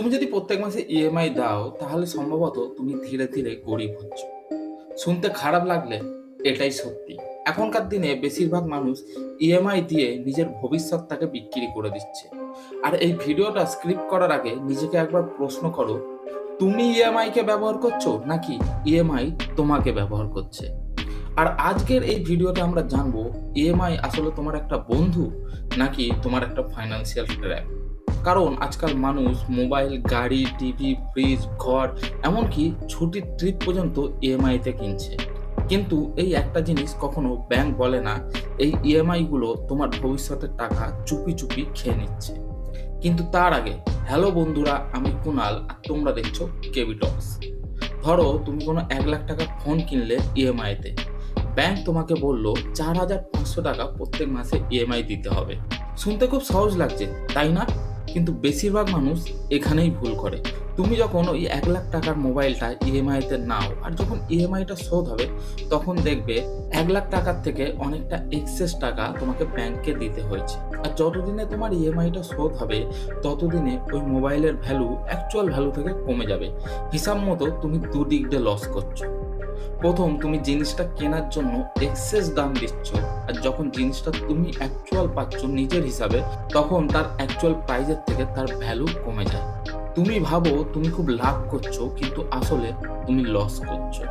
তুমি যদি প্রত্যেক মাসে ইএমআই দাও তাহলে সম্ভবত তুমি ধীরে ধীরে গরিব হচ্ছ। শুনতে খারাপ লাগলে এটাই সত্যি। এখনকার দিনে বেশিরভাগ মানুষ ইএমআই দিয়ে নিজের ভবিষ্যৎটাকে বিক্রি করে দিচ্ছে। আর এই ভিডিওটা স্ক্রিপ্ট করার আগে নিজেকে একবার প্রশ্ন করো, তুমি ইএমআই কে ব্যবহার করছো নাকি ইএমআই তোমাকে ব্যবহার করছে? আর আজকের এই ভিডিওতে আমরা জানবো ইএমআই আসলে তোমার একটা বন্ধু নাকি তোমার একটা ফাইন্যান্সিয়াল ট্র্যাপ। কারণ আজকাল মানুষ মোবাইল, গাড়ি, টিভি, ফ্রিজ, ঘর, এমনকি ছুটির ট্রিপ পর্যন্ত ইএমআইতে কিনছে। কিন্তু এই একটা জিনিস কখনো ব্যাংক বলে না, এই ইএমআই গুলো তোমার ভবিষ্যতের টাকা চুপি চুপি খেয়ে নিচ্ছে। কিন্তু তার আগে, হ্যালো বন্ধুরা, আমি কুনাল আর তোমরা দেখছো কেবি টক্স। ধরো তুমি কোনো 1 লাখ টাকা ফোন কিনলে ইএমআইতে, ব্যাংক তোমাকে বললো 4,500 টাকা প্রত্যেক মাসে ইএমআই দিতে হবে। শুনতে খুব সহজ লাগছে, তাই না? কিন্তু বেশিরভাগ মানুষ এখানেই ভুল করে। তুমি যখন ওই 1 লাখ টাকার মোবাইলটা ইএমআইতে নাও আর যখন ইএমআইটা শোধ হবে, তখন দেখবে 1 লাখ টাকার থেকে অনেকটা এক্সেস টাকা তোমাকে ব্যাংককে দিতে হয়েছে। আর যতদিনে তোমার ইএমআইটা শোধ হবে ততদিনে ওই মোবাইলের ভ্যালু অ্যাকচুয়াল ভ্যালু থেকে কমে যাবে। হিসাব মতো তুমি দুদিক দিয়ে লস করছো। প্রথম, তুমি জিনিসটা কেনার জন্য এক্সেস দাম দিচ্ছ, আর যখন জিনিসটা তুমি অ্যাকচুয়াল পাচ্ছ নিজের হিসাবে, তখন তার অ্যাকচুয়াল প্রাইসের থেকে তার ভ্যালু কমে যায়। তুমি ভাবো তুমি খুব লাভ করছো, কিন্তু আসলে তুমি লস করছো।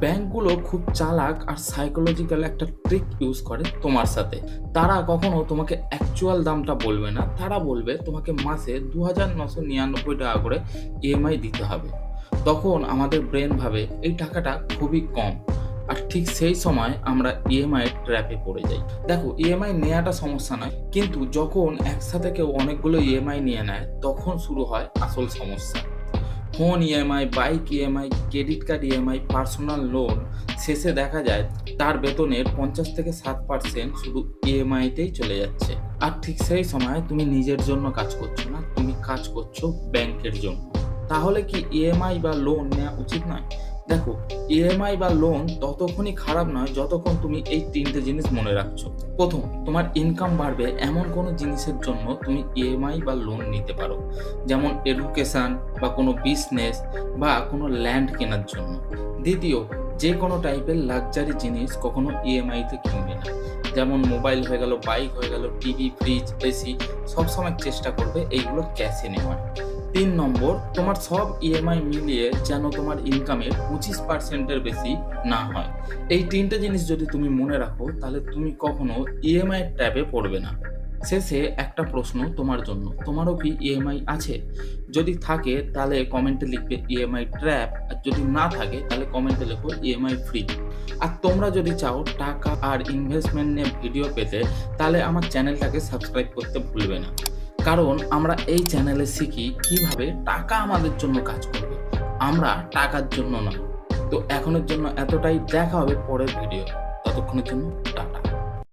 ব্যাংকগুলো খুব চালাক আর সাইকোলজিক্যাল একটা ট্রিক ইউজ করে তোমার সাথে। তারা কখনো তোমাকে অ্যাকচুয়াল দামটা বলবে না, তারা বলবে তোমাকে মাসে 2,999 টাকা করে ইএমআই দিতে হবে। তখন আমাদের ব্রেন ভাবে এই টাকাটা খুবই কম, আর ঠিক সেই সময় আমরা ইএমআই ট্র্যাপে পড়ে যাই। দেখো, ইএমআই নেওয়াটা সমস্যা নয়, কিন্তু যখন একসাথে কেউ অনেকগুলো ইএমআই নিয়ে নেয় তখন শুরু হয় আসল সমস্যা। Phone EMI, bike EMI, credit card EMI, personal loan, শেষে দেখা যায় তার বেতনের 50 থেকে 60% শুধু ইএমআইতেই চলে যাচ্ছে। আর ঠিক সেই সময় তুমি নিজের জন্য কাজ করছো না, তুমি কাজ করছো ব্যাংকের জন্য। তাহলে কি ইএমআই বা লোন নেওয়া উচিত নয়? দেখো, ইএমআই বা লোন ততক্ষণই খারাপ নয় যতক্ষণ তুমি এই 3টে জিনিস মনে রাখছো। প্রথম, তোমার ইনকাম বাড়বে এমন কোনো জিনিসের জন্য তুমি ইএমআই বা লোন নিতে পারো, যেমন এডুকেশন বা কোনো বিজনেস বা কোনো ল্যান্ড কেনার জন্য। দ্বিতীয়, যে কোনো টাইপের লাক্সারি জিনিস কখনো ইএমআইতে কিনবে না, যেমন মোবাইল হয়ে গেল, বাইক হয়ে গেল, টিভি, ফ্রিজ, এসি, সবসময় চেষ্টা করবে এইগুলো ক্যাশে নেওয়ার। 3 নম্বর, তোমার সব ইএমআই মিলিয়ে যেন তোমার ইনকামের 25%-এর বেশি না হয়। এই 3টে জিনিস যদি তুমি মনে রাখো তাহলে তুমি কখনো ইএমআই ট্র্যাপে পড়বে না। শেষে একটা প্রশ্ন তোমার জন্য, তোমারও কি ইএমআই আছে? যদি থাকে তাহলে কমেন্টে লিখবে ইএমআই ট্র্যাপ, আর যদি না থাকে তাহলে কমেন্টে লেখো ইএমআই ফ্রি। আর তোমরা যদি চাও টাকা আর ইনভেস্টমেন্ট নিয়ে ভিডিও পেতে, তাহলে আমার চ্যানেলটাকে সাবস্ক্রাইব করতে ভুলবে না। কারণ আমরা এই চ্যানেলে শিখি কিভাবে টাকা আমাদের জন্য কাজ করবে, আমরা টাকার জন্য নয়। তো এখনের জন্য এতটাই, দেখা হবে পরের ভিডিও। ততক্ষণের জন্য টাটা।